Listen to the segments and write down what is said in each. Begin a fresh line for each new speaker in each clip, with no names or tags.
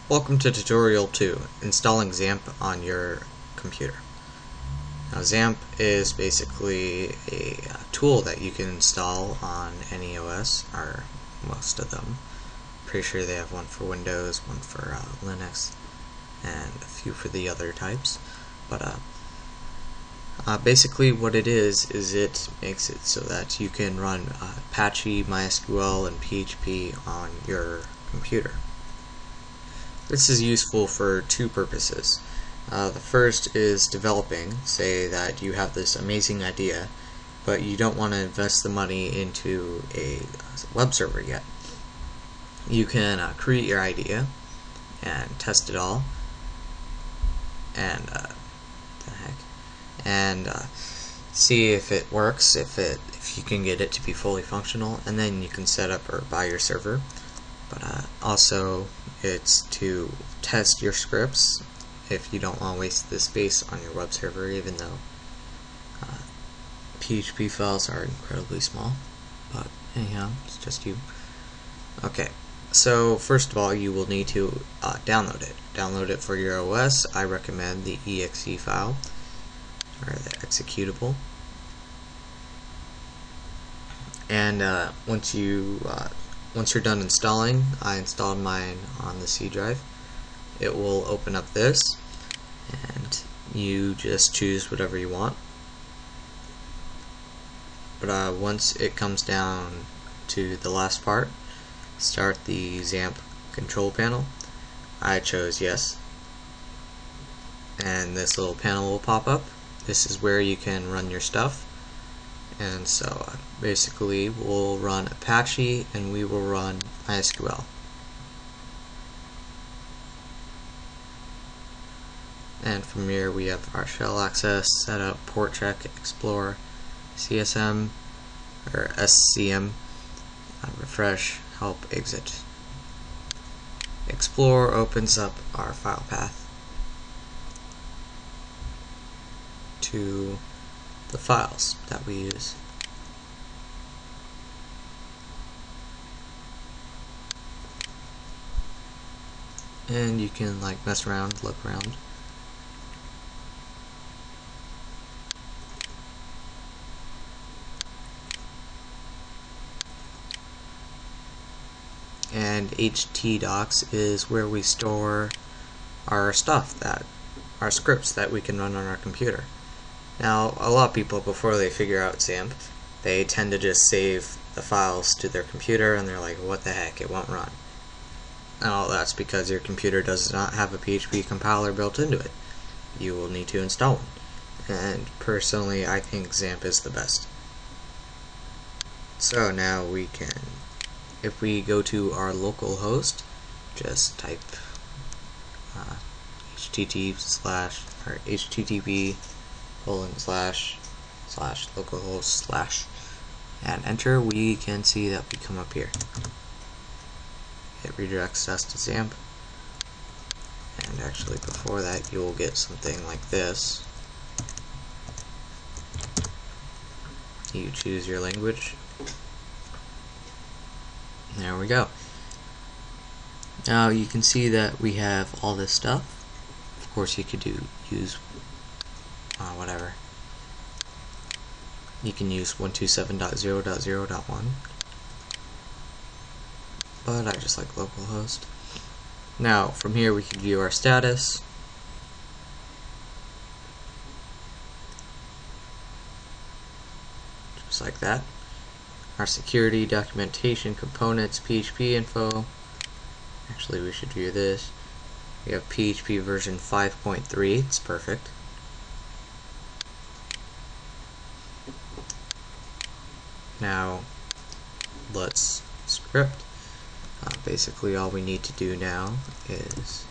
Welcome to Tutorial 2, installing XAMPP on your computer. Now XAMPP is basically a tool that you can install on any OS, or most of them. Pretty sure they have one for Windows, one for Linux, and a few for the other types. But basically what it is it makes it so that you can run Apache, MySQL, and PHP on your computer. This is useful for two purposes. The first is developing. Say that you have this amazing idea, but you don't want to invest the money into a web server yet. You can create your idea and test it all, and see if it works, if you can get it to be fully functional, and then you can set up or buy your server. But also it's to test your scripts if you don't want to waste the space on your web server, even though PHP files are incredibly small. But anyhow, it's just you. Okay, so first of all, you will need to download it. Download it for your OS. I recommend the exe file, or the executable. And once you're done installing, I installed mine on the C drive. It will open up this, and you just choose whatever you want. But once it comes down to the last part, start the XAMPP control panel. I chose yes, and this little panel will pop up. This is where you can run your stuff. And so basically we'll run Apache and we will run MySQL. And from here we have our shell access, setup, port check, explore, CSM or SCM, refresh, help, exit. Explore opens up our file path to the files that we use. And you can like mess around, look around. And htdocs is where we store our stuff, our scripts that we can run on our computer. Now, a lot of people, before they figure out XAMPP, they tend to just save the files to their computer, and they're like, what the heck, it won't run. And all that's because your computer does not have a PHP compiler built into it. You will need to install one. And personally, I think XAMPP is the best. So now we can, if we go to our local host, just type http://localhost/ and enter. We can see that we come up here. It redirects us to XAMPP, and actually before that you will get something like this. You choose your language. There we go. Now you can see that we have all this stuff. Of course you could use whatever. You can use 127.0.0.1, but I just like localhost. Now from here we can view our status. Just like that. Our security, documentation, components, PHP info. Actually, we should view this. We have PHP version 5.3. It's perfect. Now, let's script. Basically, all we need to do now is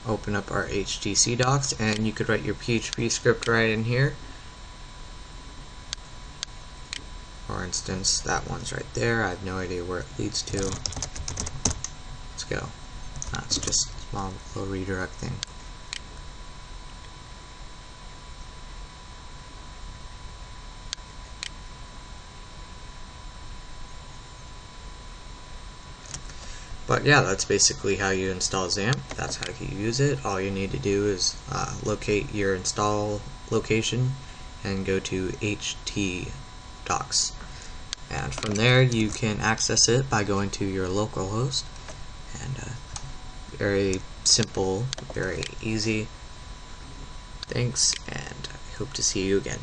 open up our HTC docs, and you could write your PHP script right in here. For instance, that one's right there. I have no idea where it leads to. Let's go. It's just a small little redirect thing. But yeah, that's basically how you install XAMPP. That's how you use it. All you need to do is locate your install location and go to htdocs. And from there you can access it by going to your local host. And very simple, very easy. Thanks, and I hope to see you again.